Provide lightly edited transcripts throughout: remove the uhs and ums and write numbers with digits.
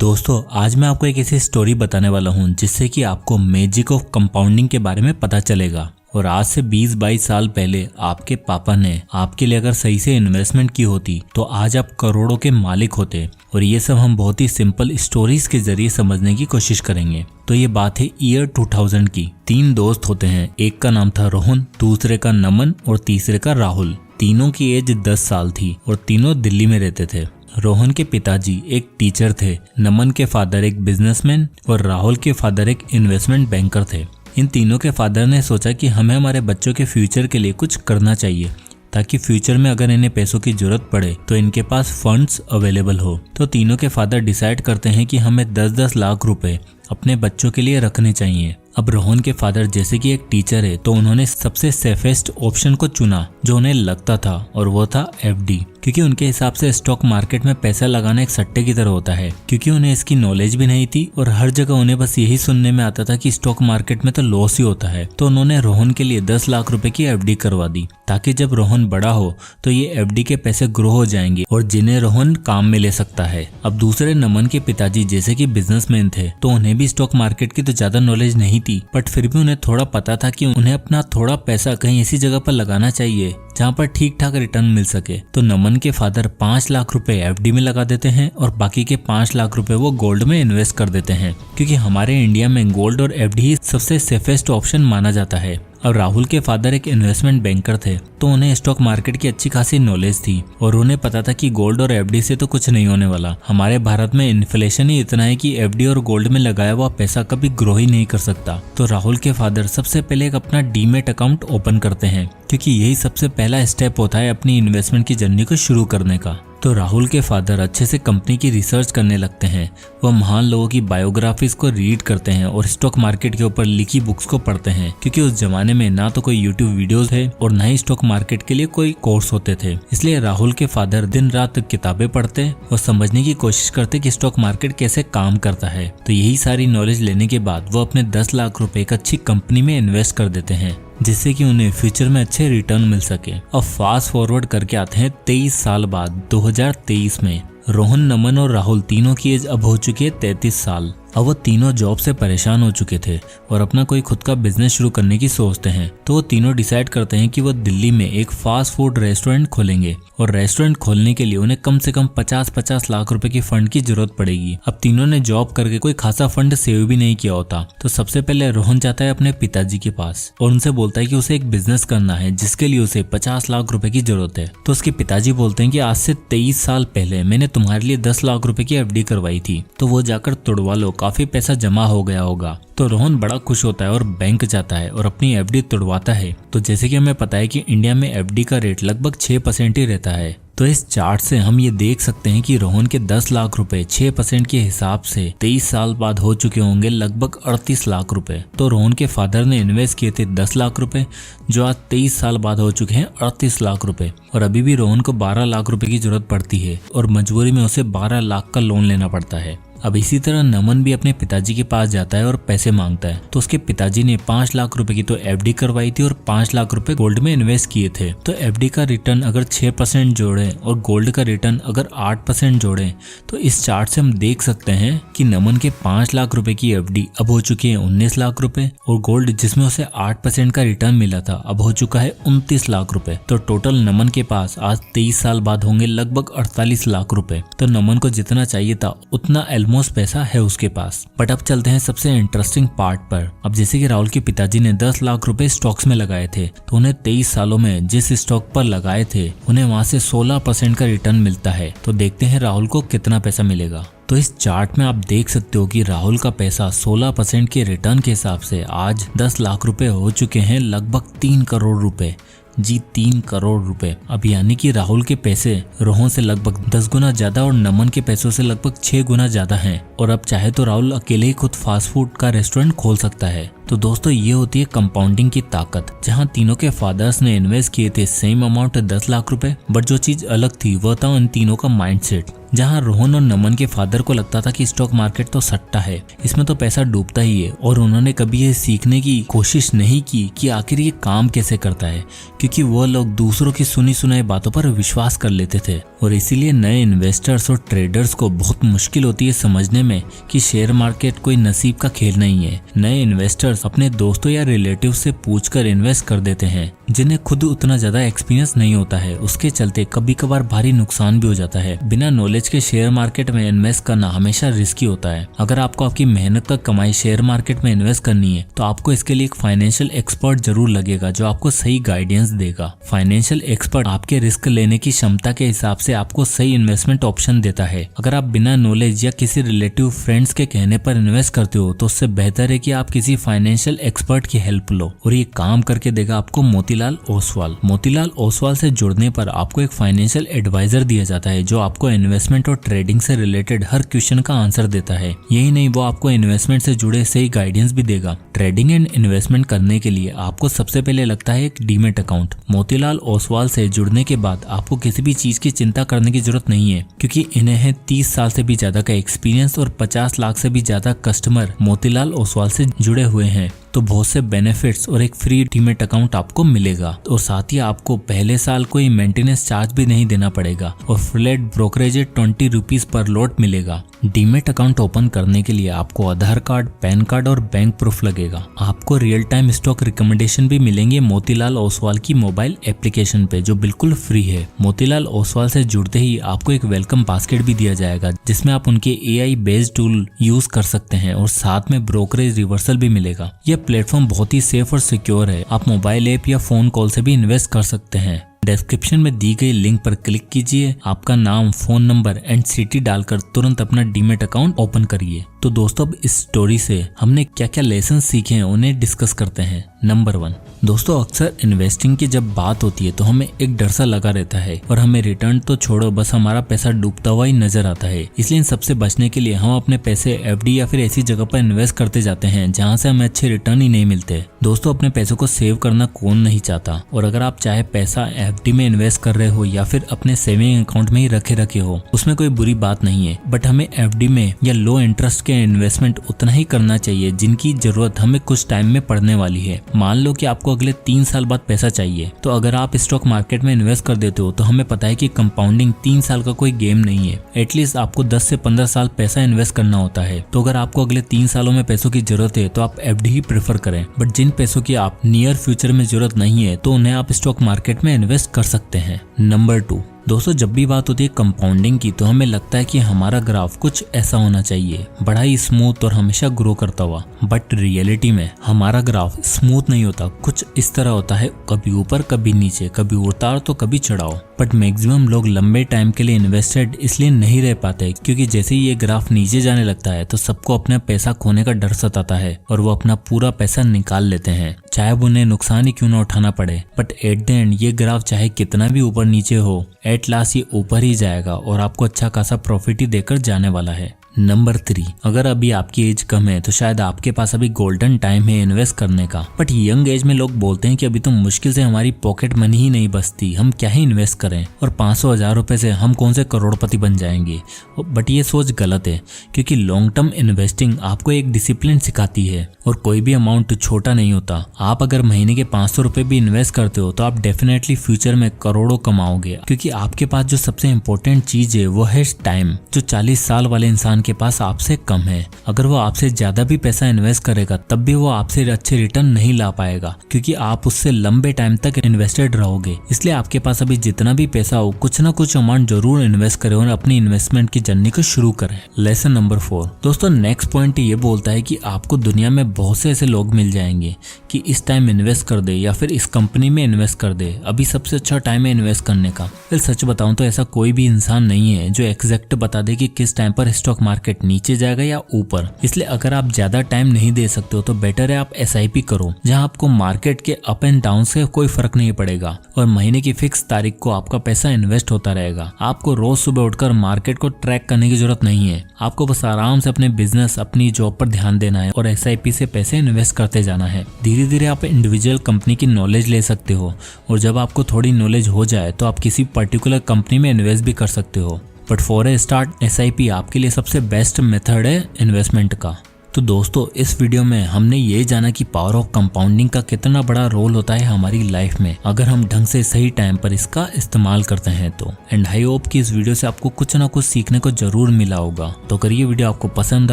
दोस्तों आज मैं आपको एक ऐसी स्टोरी बताने वाला हूँ जिससे कि आपको मैजिक ऑफ कंपाउंडिंग के बारे में पता चलेगा। और आज से 20-22 साल पहले आपके पापा ने आपके लिए अगर सही से इन्वेस्टमेंट की होती तो आज आप करोड़ों के मालिक होते। और ये सब हम बहुत ही सिंपल स्टोरीज के जरिए समझने की कोशिश करेंगे। तो ये बात है ईयर 2000 की। 3 दोस्त होते हैं, एक का नाम था रोहन, दूसरे का नमन और तीसरे का राहुल। तीनों की एज 10 साल थी और तीनों दिल्ली में रहते थे। रोहन के पिताजी एक टीचर थे, नमन के फादर एक बिजनेसमैन और राहुल के फादर एक इन्वेस्टमेंट बैंकर थे। इन तीनों के फादर ने सोचा कि हमें हमारे बच्चों के फ्यूचर के लिए कुछ करना चाहिए ताकि फ्यूचर में अगर इन्हें पैसों की जरूरत पड़े तो इनके पास फंड्स अवेलेबल हो। तो तीनों के फादर डिसाइड करते हैं कि हमें 10-10 लाख रुपए अपने बच्चों के लिए रखने चाहिए। अब रोहन के फादर जैसे कि एक टीचर है तो उन्होंने सबसे सेफेस्ट ऑप्शन को चुना जो उन्हें लगता था, और वो था एफडी, क्योंकि उनके हिसाब से स्टॉक मार्केट में पैसा लगाना एक सट्टे की तरह होता है। क्योंकि उन्हें इसकी नॉलेज भी नहीं थी और हर जगह उन्हें बस यही सुनने में आता था कि स्टॉक मार्केट में तो लॉस ही होता है। तो उन्होंने रोहन के लिए 10 लाख रुपए की एफडी करवा दी ताकि जब रोहन बड़ा हो तो ये एफडी के पैसे ग्रो हो जाएंगे और जिन्हें रोहन काम में ले सकता है। अब दूसरे नमन के पिताजी जैसे कि बिजनेसमैन थे तो उन्हें भी स्टॉक मार्केट की तो ज्यादा नॉलेज नहीं थी, बट फिर भी उन्हें थोड़ा पता था कि उन्हें अपना थोड़ा पैसा कहीं ऐसी जगह पर लगाना चाहिए जहाँ पर ठीक ठाक रिटर्न मिल सके। तो नमन के फादर 5 लाख रुपए एफडी में लगा देते हैं और बाकी के 5 लाख रुपए वो गोल्ड में इन्वेस्ट कर देते हैं, क्योंकि हमारे इंडिया में गोल्ड और एफडी ही सबसे सेफेस्ट ऑप्शन माना जाता है। और राहुल के फादर एक इन्वेस्टमेंट बैंकर थे तो उन्हें स्टॉक मार्केट की अच्छी खासी नॉलेज थी और उन्हें पता था कि गोल्ड और एफडी से तो कुछ नहीं होने वाला। हमारे भारत में इन्फ्लेशन ही इतना है कि एफडी और गोल्ड में लगाया हुआ पैसा कभी ग्रो ही नहीं कर सकता। तो राहुल के फादर सबसे पहले एक अपना डीमेट अकाउंट ओपन करते हैं, क्योंकि यही सबसे पहला स्टेप होता है अपनी इन्वेस्टमेंट की जर्नी को शुरू करने का। तो राहुल के फादर अच्छे से कंपनी की रिसर्च करने लगते हैं। वह महान लोगों की बायोग्राफीज को रीड करते हैं और स्टॉक मार्केट के ऊपर लिखी बुक्स को पढ़ते हैं, क्योंकि उस जमाने में ना तो कोई यूट्यूब वीडियोस है और ना ही स्टॉक मार्केट के लिए कोई कोर्स होते थे। इसलिए राहुल के फादर दिन रात किताबें पढ़ते और समझने की कोशिश करते कि स्टॉक मार्केट कैसे काम करता है। तो यही सारी नॉलेज लेने के बाद वो अपने 10 लाख रुपए एक अच्छी कंपनी में इन्वेस्ट कर देते हैं जिससे कि उन्हें फ्यूचर में अच्छे रिटर्न मिल सके। अब फास्ट फॉरवर्ड करके आते हैं 23 साल बाद 2023 में। रोहन, नमन और राहुल तीनों की एज अब हो चुकी है 33 साल। अब वो तीनों जॉब से परेशान हो चुके थे और अपना कोई खुद का बिजनेस शुरू करने की सोचते हैं। तो वो तीनों डिसाइड करते हैं कि वो दिल्ली में एक फास्ट फूड रेस्टोरेंट खोलेंगे और रेस्टोरेंट खोलने के लिए उन्हें कम से कम 50-50 लाख रुपए की फंड की जरूरत पड़ेगी। अब तीनों ने जॉब करके कोई खासा फंड सेव भी नहीं किया होता। तो सबसे पहले रोहन जाता है अपने पिताजी के पास और उनसे बोलता है कि उसे एक बिजनेस करना है जिसके लिए उसे 50 लाख रुपए की जरूरत है। तो उसके पिताजी बोलते हैं कि आज से 23 साल पहले मैंने तुम्हारे लिए 10 लाख रुपए की एफडी करवाई थी, तो वो जाकर तुड़वा लो, काफी पैसा जमा हो गया होगा। तो रोहन बड़ा खुश होता है और बैंक जाता है और अपनी एफडी तुड़वाता है। तो जैसे कि हमें पता है कि इंडिया में एफडी का रेट लगभग 6% ही रहता है। तो इस चार्ट से हम ये देख सकते हैं कि रोहन के 10 लाख रुपए 6% के हिसाब से 23 साल बाद हो चुके होंगे लगभग 38 लाख रुपए। तो रोहन के फादर ने इन्वेस्ट किए थे 10 लाख रुपए जो आज 23 साल बाद हो चुके हैं 38 लाख रुपए। और अभी भी रोहन को 12 लाख रुपए की जरूरत पड़ती है और मजबूरी में उसे 12 लाख का लोन लेना पड़ता है। अब इसी तरह नमन भी अपने पिताजी के पास जाता है और पैसे मांगता है। तो उसके पिताजी ने 5 लाख रुपए की तो एफडी करवाई थी और 5 लाख रुपए गोल्ड में इन्वेस्ट किए थे। तो एफडी का रिटर्न अगर 6% जोड़े और गोल्ड का रिटर्न अगर 8% जोड़े तो इस चार्ट से हम देख सकते हैं कि नमन के 5 लाख रुपए की एफडी अब हो चुकी है 19 लाख रुपए और गोल्ड जिसमें उसे 8% का रिटर्न मिला था अब हो चुका है 29 लाख रुपए। तो टोटल नमन के पास आज 23 साल बाद होंगे लगभग 48 लाख रुपए। तो नमन को जितना चाहिए था उतना ऑलमोस्ट पैसा है उसके पास। बट अब चलते हैं सबसे इंटरेस्टिंग पार्ट पर। अब जैसे कि राहुल के पिताजी ने 10 लाख रुपए स्टॉक्स में लगाए थे तो उन्हें 23 सालों में जिस स्टॉक पर लगाए थे उन्हें वहां से 16% का रिटर्न मिलता है। तो देखते हैं राहुल को कितना पैसा मिलेगा। तो इस चार्ट में आप देख सकते हो कि राहुल का पैसा 16% के रिटर्न के हिसाब से आज 10 लाख रुपए हो चुके हैं लगभग 3 करोड़ रुपए। जी 3 करोड़ रुपए। अब यानी कि राहुल के पैसे रोहन से लगभग 10 गुना ज्यादा और नमन के पैसों से लगभग 6 गुना ज्यादा हैं। और अब चाहे तो राहुल अकेले ही खुद फास्ट फूड का रेस्टोरेंट खोल सकता है। तो दोस्तों ये होती है कंपाउंडिंग की ताकत। जहां तीनों के फादर्स ने इन्वेस्ट किए थे सेम अमाउंट 10 लाख रुपए, बट जो चीज अलग थी वह था उन तीनों का माइंडसेट। जहाँ रोहन और नमन के फादर को लगता था कि स्टॉक मार्केट तो सट्टा है, इसमें तो पैसा डूबता ही है, और उन्होंने कभी ये सीखने की कोशिश नहीं की कि आखिर ये काम कैसे करता है, क्योंकि वो लोग दूसरों की सुनी सुनाई बातों पर विश्वास कर लेते थे। और इसीलिए नए इन्वेस्टर्स और ट्रेडर्स को बहुत मुश्किल होती है समझने में कि शेयर मार्केट कोई नसीब का खेल नहीं है। नए इन्वेस्टर्स अपने दोस्तों या रिलेटिव से पूछकर इन्वेस्ट कर देते हैं, जिन्हें खुद उतना ज्यादा एक्सपीरियंस नहीं होता है। उसके चलते कभी कभार भारी नुकसान भी हो जाता है। बिना नॉलेज के शेयर मार्केट में इन्वेस्ट करना हमेशा रिस्की होता है। अगर आपको आपकी मेहनत का कमाई शेयर मार्केट में इन्वेस्ट करनी है तो आपको इसके लिए एक फाइनेंशियल एक्सपर्ट जरूर लगेगा जो आपको सही गाइडेंस देगा। फाइनेंशियल एक्सपर्ट आपके रिस्क लेने की क्षमता के हिसाब से आपको सही इन्वेस्टमेंट ऑप्शन देता है। अगर आप बिना नॉलेज या किसी रिलेटिव फ्रेंड्स के कहने पर इन्वेस्ट करते हो तो उससे बेहतर है कि आप किसी फाइनेंशियल एक्सपर्ट की हेल्प लो, और ये काम करके देगा आपको मोतीलाल ओसवाल। मोतीलाल ओसवाल से जुड़ने पर आपको एक फाइनेंशियल एडवाइजर दिया जाता है जो आपको इन्वेस्टमेंट और ट्रेडिंग से रिलेटेड हर क्वेश्चन का आंसर देता है। यही नहीं, वो आपको इन्वेस्टमेंट से जुड़े सही गाइडेंस भी देगा। ट्रेडिंग एंड इन्वेस्टमेंट करने के लिए आपको सबसे पहले लगता है एक डीमेट अकाउंट। मोतीलाल ओसवाल से जुड़ने के बाद आपको किसी भी चीज की चिंता करने की जरूरत नहीं है, क्योंकि इन्हें 30 साल से भी ज्यादा का एक्सपीरियंस और 50 लाख से भी ज्यादा कस्टमर मोतीलाल ओसवाल से जुड़े हुए हैं। तो बहुत से बेनिफिट्स और एक फ्री डीमेट अकाउंट आपको मिलेगा, और साथ ही आपको पहले साल कोई मेंटेनेंस चार्ज भी नहीं देना पड़ेगा, और flat brokerage 20 rupees per lot मिलेगा। डीमेट अकाउंट ओपन करने के लिए आपको आधार कार्ड, पैन कार्ड और बैंक प्रूफ लगेगा। आपको रियल टाइम स्टॉक रिकमेंडेशन भी मिलेंगे मोतीलाल ओसवाल की मोबाइल एप्लीकेशन पे, जो बिल्कुल फ्री है। मोतीलाल ओसवाल से जुड़ते ही आपको एक वेलकम बास्केट भी दिया जाएगा, जिसमें आप उनके AI बेस्ड टूल यूज कर सकते हैं, और साथ में ब्रोकरेज रिवर्सल भी मिलेगा। यह प्लेटफॉर्म बहुत ही सेफ और सिक्योर है। आप मोबाइल ऐप या फोन कॉल से भी इन्वेस्ट कर सकते हैं। डिस्क्रिप्शन में दी गई लिंक पर क्लिक कीजिए, आपका नाम, फोन नंबर एंड सिटी डालकर तुरंत अपना डीमेट अकाउंट ओपन करिए। तो दोस्तों, अब इस स्टोरी से हमने क्या क्या लेसन सीखे हैं उन्हें डिस्कस करते हैं। नंबर 1, दोस्तों, अक्सर इन्वेस्टिंग की जब बात होती है तो हमें एक डर सा लगा रहता है, और हमें रिटर्न तो छोड़ो, बस हमारा पैसा डूबता हुआ ही नजर आता है। इसलिए इन सबसे बचने के लिए हम अपने पैसे FD या फिर ऐसी जगह पर इन्वेस्ट करते जाते हैं जहाँ से हमें अच्छे रिटर्न ही नहीं मिलते। दोस्तों, अपने पैसों को सेव करना कौन नहीं चाहता, और अगर आप चाहे पैसा FD में इन्वेस्ट कर रहे हो या फिर अपने सेविंग अकाउंट में ही रखे हो, उसमें कोई बुरी बात नहीं है। बट हमें FD में या लो इंटरेस्ट के इन्वेस्टमेंट उतना ही करना चाहिए जिनकी जरूरत हमें कुछ टाइम में पड़ने वाली है। मान लो कि आपको अगले 3 साल बाद पैसा चाहिए, तो अगर आप स्टॉक मार्केट में इन्वेस्ट कर देते हो तो हमें पता है कि कंपाउंडिंग 3 साल का कोई गेम नहीं है। एटलीस्ट आपको 10 से 15 साल पैसा इन्वेस्ट करना होता है। तो अगर आपको अगले 3 सालों में पैसों की जरूरत है तो आप FD ही प्रेफर करें। बट जिन पैसों की आप नियर फ्यूचर में जरूरत नहीं है तो उन्हें आप स्टॉक मार्केट में इन्वेस्ट कर सकते हैं। नंबर 2, दोस्तों, जब भी बात होती है कंपाउंडिंग की तो हमें लगता है कि हमारा ग्राफ कुछ ऐसा होना चाहिए, बड़ा ही स्मूथ और हमेशा ग्रो करता हुआ। बट रियलिटी में हमारा ग्राफ स्मूथ नहीं होता, कुछ इस तरह होता है, कभी ऊपर कभी नीचे, कभी उतार तो कभी चढ़ाव। बट मैक्सिमम लोग लंबे टाइम के लिए इन्वेस्टेड इसलिए नहीं रह पाते क्योंकि जैसे ही ये ग्राफ नीचे जाने लगता है तो सबको अपना पैसा खोने का डर सताता है और वो अपना पूरा पैसा निकाल लेते हैं, चाहे वो उन्हें नुकसान ही क्यों ना उठाना पड़े। बट एट द एंड ये ग्राफ चाहे कितना भी ऊपर नीचे हो, एट लास्ट ये ऊपर ही जाएगा और आपको अच्छा खासा प्रॉफिट ही देकर जाने वाला है। नंबर 3, अगर अभी आपकी एज कम है तो शायद आपके पास अभी गोल्डन टाइम है इन्वेस्ट करने का। बट यंग एज में लोग बोलते हैं कि अभी तो मुश्किल से हमारी पॉकेट मनी ही नहीं बचती, हम क्या ही इन्वेस्ट करें, और 500,000 रुपए से हम कौन से करोड़पति बन जाएंगे। बट ये सोच गलत है, क्योंकि लॉन्ग टर्म इन्वेस्टिंग आपको एक डिसिप्लिन सिखाती है और कोई भी अमाउंट छोटा नहीं होता। आप अगर महीने के 500 रुपए भी इन्वेस्ट करते हो तो आप डेफिनेटली फ्यूचर में करोड़ों कमाओगे, क्योंकि आपके पास जो सबसे इम्पोर्टेंट चीज है वो है टाइम, जो 40 साल वाले इंसान के पास आपसे कम है। अगर वो आपसे ज्यादा भी पैसा इन्वेस्ट करेगा तब भी वो आपसे अच्छे रिटर्न नहीं ला पाएगा, क्योंकि आप उससे लंबे टाइम तक इन्वेस्टेड रहोगे। इसलिए आपके पास अभी जितना भी पैसा हो कुछ ना कुछ अमाउंट जरूर इन्वेस्ट करें और अपनी इन्वेस्टमेंट की जर्नी को शुरू करें। लेसन नंबर 4, दोस्तों, नेक्स्ट पॉइंट ये बोलता है कि आपको दुनिया में बहुत से ऐसे लोग मिल जाएंगे कि इस टाइम इन्वेस्ट कर दे या फिर इस कंपनी में इन्वेस्ट कर दे, अभी सबसे अच्छा टाइम है इन्वेस्ट करने का। फिर सच बताऊं तो ऐसा कोई भी इंसान नहीं है जो एग्जैक्ट बता दे कि किस टाइम पर स्टॉक मार्केट नीचे जाएगा या ऊपर। इसलिए अगर आप ज्यादा टाइम नहीं दे सकते हो तो बेटर है आप SIP करो, जहां आपको मार्केट के अप एंड डाउन से कोई फर्क नहीं पड़ेगा और महीने की फिक्स तारीख को आपका पैसा इन्वेस्ट होता रहेगा। आपको रोज सुबह उठकर मार्केट को ट्रैक करने की जरूरत नहीं है, आपको बस आराम से अपने बिजनेस, अपनी जॉब पर ध्यान देना है और SIP से पैसे इन्वेस्ट करते जाना है। धीरे धीरे आप इंडिविजुअल कंपनी की नॉलेज ले सकते हो और जब आपको थोड़ी नॉलेज हो जाए तो आप किसी पर्टिकुलर कंपनी में इन्वेस्ट भी कर सकते हो। But for a start SIP आपके लिए सबसे बेस्ट मेथड है इन्वेस्टमेंट का। तो दोस्तों इस वीडियो में हमने ये जाना कि पावर ऑफ कंपाउंडिंग का कितना बड़ा रोल होता है हमारी लाइफ में अगर हम ढंग से सही टाइम पर इसका इस्तेमाल करते हैं तो। एंड आई होप कि इस वीडियो से आपको कुछ ना कुछ सीखने को जरूर मिला होगा। तो अगर ये वीडियो आपको पसंद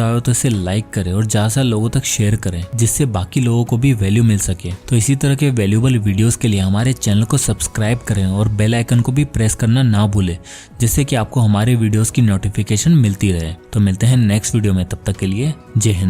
आया हो तो इसे लाइक करें और ज्यादा लोगों तक शेयर करें जिससे बाकी लोगों को भी वैल्यू मिल सके। तो इसी तरह के वैल्यूएबल वीडियोस के लिए हमारे चैनल को सब्सक्राइब करें और बेल आइकन को भी प्रेस करना ना भूलें जिससे कि आपको हमारे वीडियोस की नोटिफिकेशन मिलती रहे। तो मिलते हैं नेक्स्ट वीडियो में, तब तक के लिए जय हिंद।